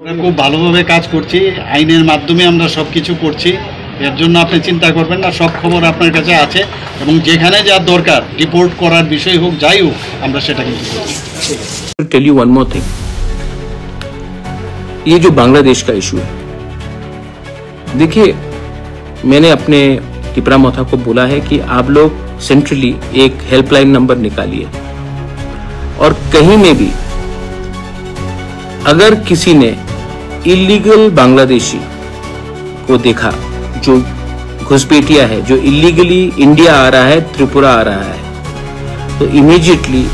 আমরা খুব ভালোভাবে কাজ করছি, আইনের মাধ্যমে আমরা সব কিছু করছি। এর জন্য আপনি চিন্তা করবেন না, সব খবর আপনার কাছে আছে এবং যেখানে যা দরকার রিপোর্ট করার বিষয় হোক যাই হোক আমরা সেটা কিন্তু করছি। Tell you one more thing, ये जो बांग्लादेश का इशू है, देखिए मैंने अपने टिपरा मोथा को बोला है कि आप लोग सेंट्रली एक हेल्पलाइन नंबर निकालिए और कहीं में भी अगर किसी ने इलीगल बांग्लादेशी को देखा जो घुसपैठिया है, जो इलीगली इंडिया आ रहा है, त्रिपुरा आ रहा है, तो इमीडिएटली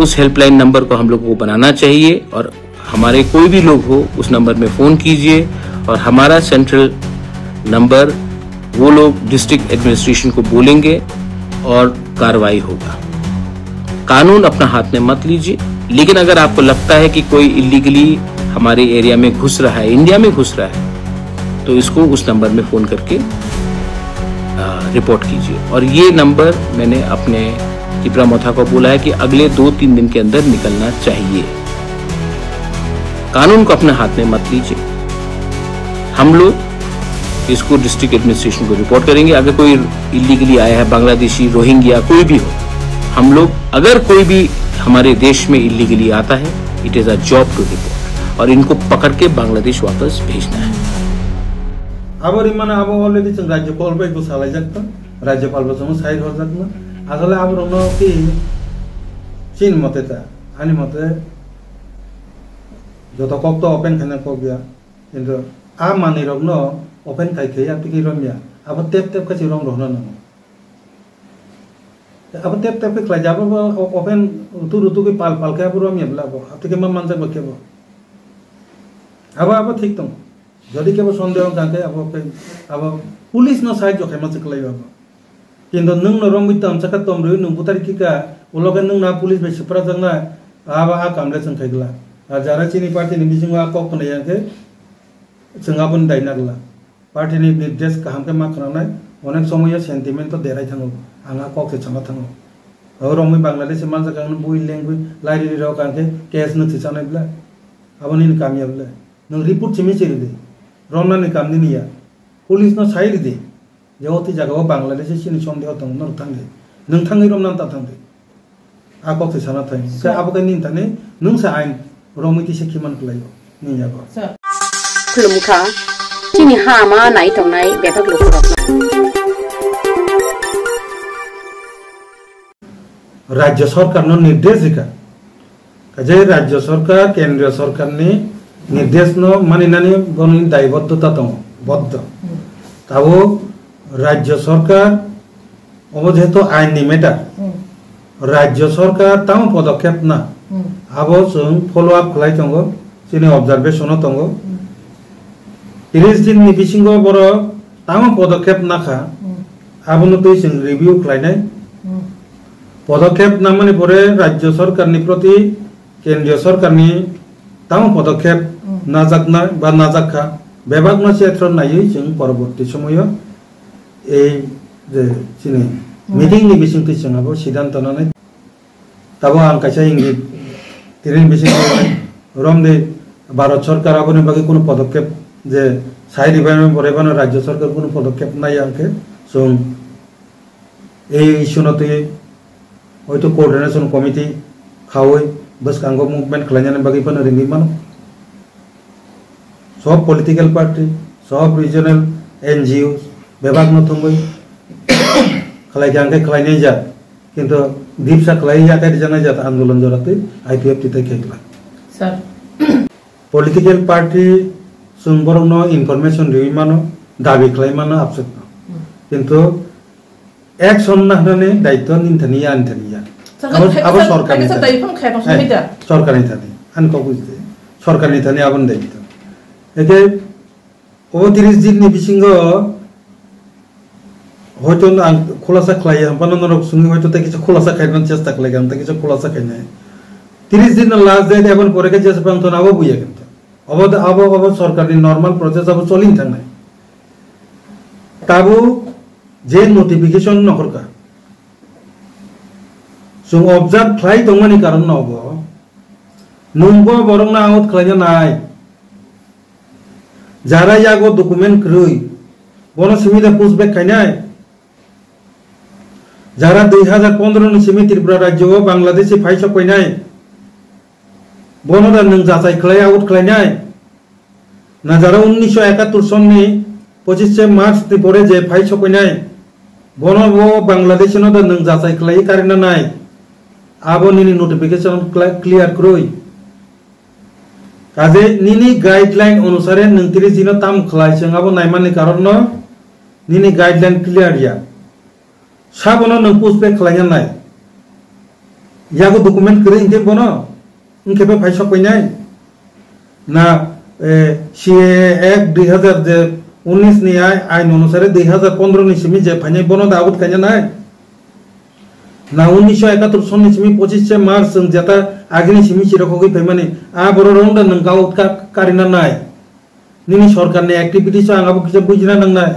उस हेल्पलाइन नंबर को हम लोग को बनाना चाहिए और हमारे कोई भी लोग हो उस नंबर में फोन कीजिए और हमारा सेंट्रल नंबर वो लोग डिस्ट्रिक्ट एडमिनिस्ट्रेशन को बोलेंगे और कार्रवाई होगा। कानून अपना हाथ में मत लीजिए, लेकिन अगर आपको लगता है कि कोई इलीगली हमारे एरिया में घुस रहा है, इंडिया में घुस रहा है, तो इसको उस नंबर में फोन करके रिपोर्ट कीजिए। और ये नंबर मैंने अपने टिपरा मोथा को बोला है कि अगले 2-3 दिन के अंदर निकलना चाहिए। कानून को अपने हाथ में मत लीजिए, हम लोग इसको डिस्ट्रिक्ट एडमिनिस्ट्रेशन को रिपोर्ट करेंगे। अगर कोई इलीगली आया है, बांग्लादेशी, रोहिंग्या, कोई भी हो, हम लोग अगर कोई भी हमारे देश में इलीगली आता है, it is a job to report और इनको पकड़ के बांग्लादेश वापस भेजना है। अब ऑलरेडी राज्यपाल को सालाई जाता राज्यपाल साइड हो जाता আসলে আবরণ কি চিন মতে তা আনি মতে যত কত ওপেন খানা কবিয়া কিন্তু আ মানি রগ্ন ওপেন খাইখে আপনি কি রমিয়া আবার টেপ টেপ কাছে রং রহনা না আবার টেপ টেপ কে যাব ওপেন ঋতু কি পাল পাল কে আবার রমিয়া বলা আপনি কি মান যাবে কেব আবার ঠিক তো যদি কেব সন্দেহ কাকে আবার পুলিশ ন সাহায্য খাইমা চিকলাই বাবা কিন্তু নং নরম বিতাম চাকা তমরু নং বুতারি কিকা উলগে নং না পুলিশ বেশি প্রাজনা আবা আ কামলে जों খাইগলা আর যারা চিনি পার্টি নি বিজিং আ কক কনে याके जों आबन दाइनागला पार्टी नि निर्देश काहामके मा खानाय अनेक समय सेंटिमेंट तो देराय थाङो आंगा কক से चमा थाङो रमै बांग्लादेश मान जाका बुइ लैंग्वेज लाइरि राव कांके केस न थिसानायब्ला आबनि कामियाब्ला नों रिपोर्ट चिमि चिरिदे रमना नि कामनि निया पुलिस न साइरिदे যে অতি জায়গাও বাংলাদেশে চিনি সন্দেহ দং নর থাঙ্গে নং থাঙ্গি রমনান তা থাঙ্গে আককে সানা থাই সে আবকে নিন তানে নং সা আইন রমিতি সে কিমান কলাইও নি যাবো খুলুমখা চিনি হামা নাই তংনাই বেতক লুকুরক राज्य सरकार नो निर्देश का কাজে राज्य सरकार केंद्रीय सरकार नि निर्देश नो मानिनानि बनि दायबद्धता दं बद्ध ताबो राज्य सरकार जेहेतु आईन मेटार राज्य सरकार ताम पदक्षेप ना अब जों फलो आप खालाय दंगो जोंनि अबजारभेशन दंगो 30 दिन नि बिसिंगो बर ताम पदक्षेप नाखा आबनो तो जों रिव्यू खालायनाय पदक्षेप ना माने परे राज्य सरकार नि प्रति केंद्रीय सरकार नि ताम पदक्षेप नाजाकना बा नाजाखा बेबागना क्षेत्र नायै जों परवर्ती समय এই যে চিনি মিটিং नि बिसिंगति जोंहाबो सिद्धांत नानै ताबो आं कायसा इंगित तिरिन बिसिंग रमदे भारत सरकार आबोनि बागै कोनो पदक्षेप जे साइड रिभाइमेन्ट बरेबानो राज्य सरकार कोनो पदक्षेप नाय आंके जों এই ইস্যুনতে হয়তো কোঅর্ডিনেশন কমিটি খাওই বসকাঙ্গ মুভমেন্ট খালাইনাनै बागै पन रिंगि मानो सब पॉलिटिकल पार्टी सब रीजनल एनजीओ बेबाग न थंगै खलाय जांगे खलायनाय जा किंतु दीपसा खलाय जाते जानाय जात आंदोलन जराते आईपीएफ तिते खेखला सर पॉलिटिकल पार्टी सुंबरन नो इनफरमेशन रिवि मानो दाबी खलाय मानो आपसेट किंतु एक्शन नाहनानै दायित्व निन्थानिया आनथानिया अब सरकारनि सरकारनि थानि आनको बुझते सरकारनि थानि आबन दायित्व एके ओ 30 दिन नि बिसिंगो হয়তো খোলাসা খাইয়া বানানোর সঙ্গে হয়তো তা কিছু খোলাসা খাইবার চেষ্টা করলাম তা কিছু খোলাসা খাই নাই 30 দিন লাস্ট ডেট এবং পরে কে যেসব পান্ত নাও বুইয়া কিন্তু অব সরকারি নরমাল প্রসেস আব চলিন থাকনাই তাবু যে নোটিফিকেশন নহরকা जों observe खालाय दंमानि कारण नबो नंबो बरंना आउट खालायनो नाय যারা ইয়াগো ডকুমেন্ট ক্রই বন সিমিদা পুষবেক খাইনাই যারা 2015 नि सिमी त्रिपुरा राज्य बांग्लादेश फाइस कइनाय बनदा नों जाचाय खलाय आउट खलायनाय ना যারা 1971 सननि 25 मार्च नि परे जे फाइस कइनाय बनबो बांग्लादेश न दा नों जाचाय खलाय कारिना नाय आबो निनि नोटिफिकेशन क्लियर क्रय काजे निनि गाइडलाइन अनुसारे नोंतिरि जिनो ताम खलाय जोंआबो नायमाननि कारण न निनि गाइडलाइन क्लियर या साबनो नों पुष्पे खलायना नाय यागो डकुमेंट करे इनके बनो इनके पे फाइस कइनाय ना सीए एक्ट 2019 नि आइन अनुसारे 2015 नि सिमी जे फाइनाय बनो दा आउट खायना नाय ना 1971 सन नि सिमी 25 मार्च जों जेता आगनि सिमी सिरखगै फैमाने आ बरो रंदा नों आउट कारिना नाय निनि सरकारनि एक्टिविटीस आंगाबो किसे बुजिना नांनाय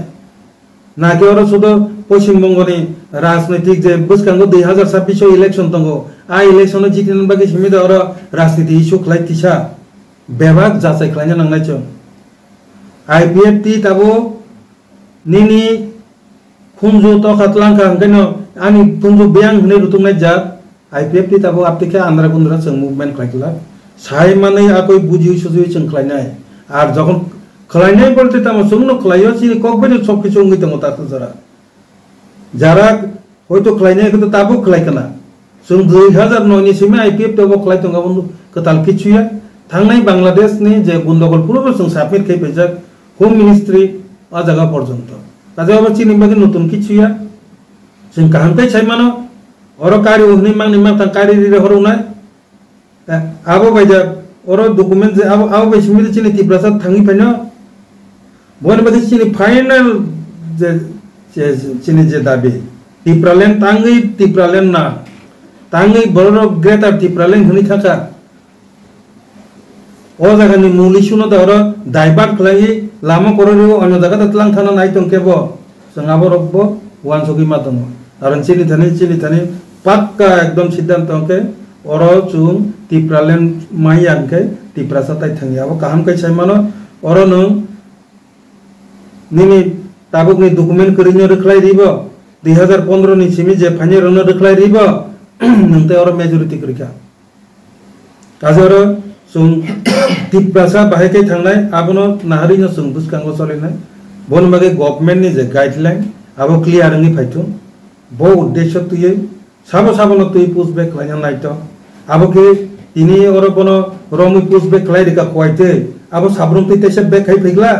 ना केवरो सुदो पश्चिम बंगनि राजनीतिक जे बुसकांगो 2026 इलेक्शन तंगो आ इलेक्शन जितिन बागे सिमिदा और राजनीति इशू खलाय तिसा बेबाग जाचाय खलायना नांनाय जों आईपीएफटी ताबो निनि खुंजु तो खातलांका हंगनो आनि खुंजु बेयां हने रुतुंनाय जा आईपीएफटी ताबो आपतिके आंद्रा गुंद्रा जों मुभमेंट खलायला साय माने आकय बुजि सुजि जों खलायनाय आर जखन खलायनाय बोलते तामो जोंनो खलायो सिनि ककबेदो सबकिछु उंगै दङ तातो जरा যারা হয়তো খলাইনাय কিন্তু তাবো খলাইকানা जों 2009 नि सिम आईपीएफ तो खलाय दङ बन्दु कताल किछुया थांनाय बांग्लादेश नि जे गुन्दगल पूर्व जों साबमिट खायफैजा होम मिनिस्ट्री आ जागा पर्यन्त काजे अब चिनि बागे नतुन किछुया जों काहांकै सायमानो अर कारी उहनि मांनि मांता कारी रि हरौनाय आबो बायजा अर डकुमेन्ट जे आबो बायसिमि चिनि तिब्रासा थांगि फायनो बने बागे चिनि फाइनल जे चिनि जे दाबि तिप्रालेन तांगै तिप्रालेन ना तांगै बरो ग्रेटर तिप्रालेन हुनि थाका ओ जागानि मुलि सुनो दर दाइबार खलाय लामा कररियो अन्य जागा तलां थाना नाय तंकेबो जोंआबो रबबो वानसगि मादम आरो चिनि थानि पक्का एकदम सिद्धांत अंके अर चुं तिप्रालेन माइयांके तिप्रासा ताय थांगियाबो काहाम कै सायमानो अर नों निनि ताबुकनि डकुमेंट करिनो रखलाय रिबो 2015 नि सिमी जे फाइने रनो रखलाय रिबो नंते और मेजॉरिटी करिका काजर जों तिप्रासा बाहायकै थांनाय आबनो नाहारिनो जों बुसकांगो चलिनाय बन बागे गभर्नमेंट नि जे गाइडलाइन आबो क्लियर नि फाइथु बो उद्देश्य तुयै साबो तुय पुशबेक लायना नायतो आबो के तिनि और बनो रमि पुशबेक लाय रिका क्वाइते आबो साब्रम ति तेसे बेक खाइ फैगला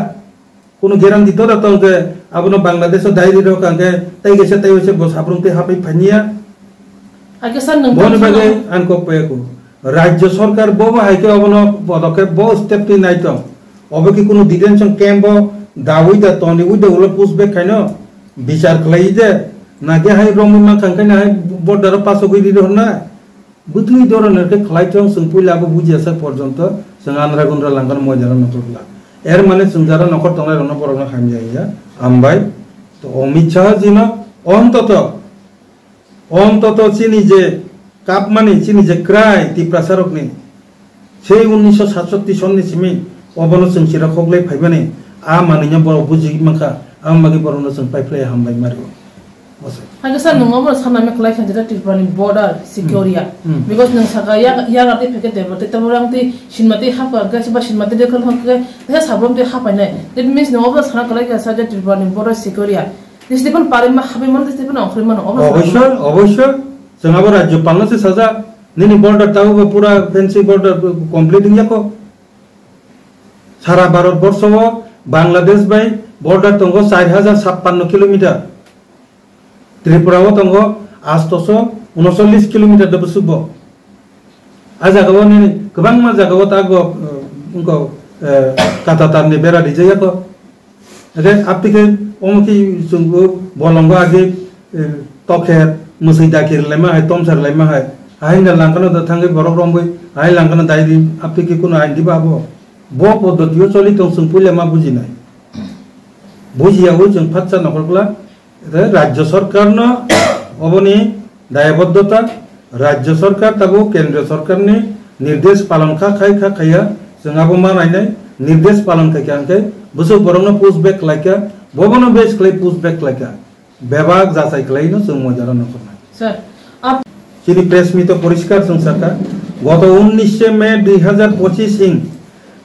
कोनो गेरान्टी तो दातो के आबनो बांग्लादेश दायरि रो कांगे तै गेसे तै होसे साब्रम ति हापै फानिया आगे सन नंग बन बागे आनको पेको राज्य सरकार बो हाइके अबनो पदके बो स्टेप ति नायतो अबे कि कोनो डिटेंशन कैम्प दावै दा तनि उदे उल पुशबेक खाइनो विचार खलाई जे नागे हाय रमि मा कांगे ना बर्डार पासो गइ दिरो ना बुथुइ दरन के खलाइथों जों पुइलाबो बुजियासा पर्यन्त जों आन्द्रा गुन्द्रा लांगन मयजारा नखरला एर माने जों जारा नखर तंनाय रनो बरनो खामजाया आमबाय तो अमित शाह जिनो অন্তত চিনি যে কাপ মানে চিনি যে ক্রাই তি প্রচারকনি সেই 1967 সননি সিমি অবন जों सिरखगलै फाइबाने आ मानिनो बर बुजि माखा आं मागि बरनो जों फाइफ्लाय हामबाय मारियो आगे सन नंगो साना मे खलाय खानजरा त्रिपुरानि बॉर्डर सिक्योरिया बिकॉज नों सागा या गाते फेके देबते तमरांति सिनमाते हापा गासिबा सिनमाते देखल हके हे साब्रमते हापायनाय दैट मीन्स नंगो साना खलाय का साजा त्रिपुरानि बॉर्डर सिक्योरिया दिसदिपन पारेमा हाबैमन दिसदिपन अख्रिमन अवश्य जोंहाबो राज्यपालनो से साजा निनि बॉर्डर ताबो पूरा फेंसी बॉर्डर कंप्लीटिंग याको सारा भारत वर्षव बांग्लादेश बाय बॉर्डर तंगो 4056 किलोमीटर त्रिपुराव तंगो 839 किलोमीटर दबसुबो आ जागाव नि गोबां मा जागाव तागो उनको काटातारनि बेरा दिजायाको अरे आपतिके ओमकी जोंबो बलंगो आगे तखेर मुसै दाखिर लायमा हाय तमसार लायमा हाय हायना लांगनो द थांगे बरक रंबै हाय लांगनो दाइरि आपतिके कोनो आइदि बाबो बो पद्धतियो चलि तंग जों पुले मा बुजिनाय बुजियावो जों फाच्चा नखरगला राज्य सरकार न अबनि दायबद्धता राज्य सरकार तबो केंद्र सरकार नि निर्देश पालन खाया जोंहाबो मा नायनाय निर्देश पालन खाके बुसु बरंनो पुशबेक लाइका बबनो बेस क्लाई पुशबेक लाइका बेबाग जासाय क्लाइनो जों मजारा नखरनाय सर आप चिनी प्रेस मीट परिष्कार संसारका गत 19 मे 2025 ইং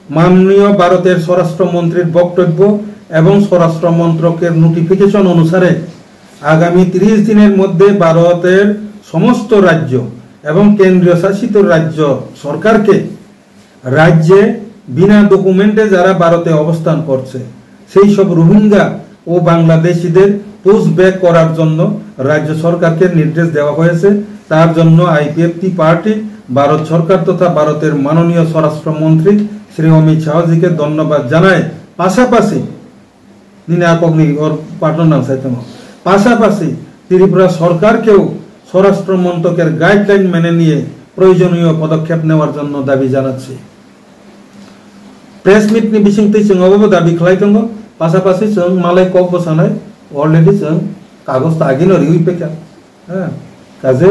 माननीय भारतेर स्वराष्ट्रमंत्रीर बक्तव्य एवं स्वराष्ट्र मंत्रकेर नोटिफिकेशन अनुसारे आगामी 30 दिनेर मध्य भारतेर समस्त राज्य एवं केंद्रीय शासित राज्य सरकार के राज्ये बिना डकुमेंटे যারা ভারতে অবস্থান করছে সেই সব রোহিঙ্গা ও বাংলাদেশীদের পুশব্যাক করার জন্য রাজ্য সরকারকে নির্দেশ দেওয়া হয়েছে। তার জন্য আইপিএফটি পার্টি ভারত সরকার তথা ভারতের মাননীয় স্বরাষ্ট্রমন্ত্রী শ্রী অমিত শাহজিকে ধন্যবাদ জানায়। পাশাপাশি নিনাকগ্নি ওর পার্টনার নাম সাইতম পাশাপাশি ত্রিপুরা সরকারকেও স্বরাষ্ট্র মন্ত্রকের গাইডলাইন মেনে নিয়ে প্রয়োজনীয় পদক্ষেপ নেওয়ার জন্য দাবি জানাচ্ছি। प्रेस मीट नि बिसिंगति जोंबो दाबि खालायदों पासापासि जों मालाय कक बसानाय अलरेडी जों कागज तागिनो रिउइपेका काजे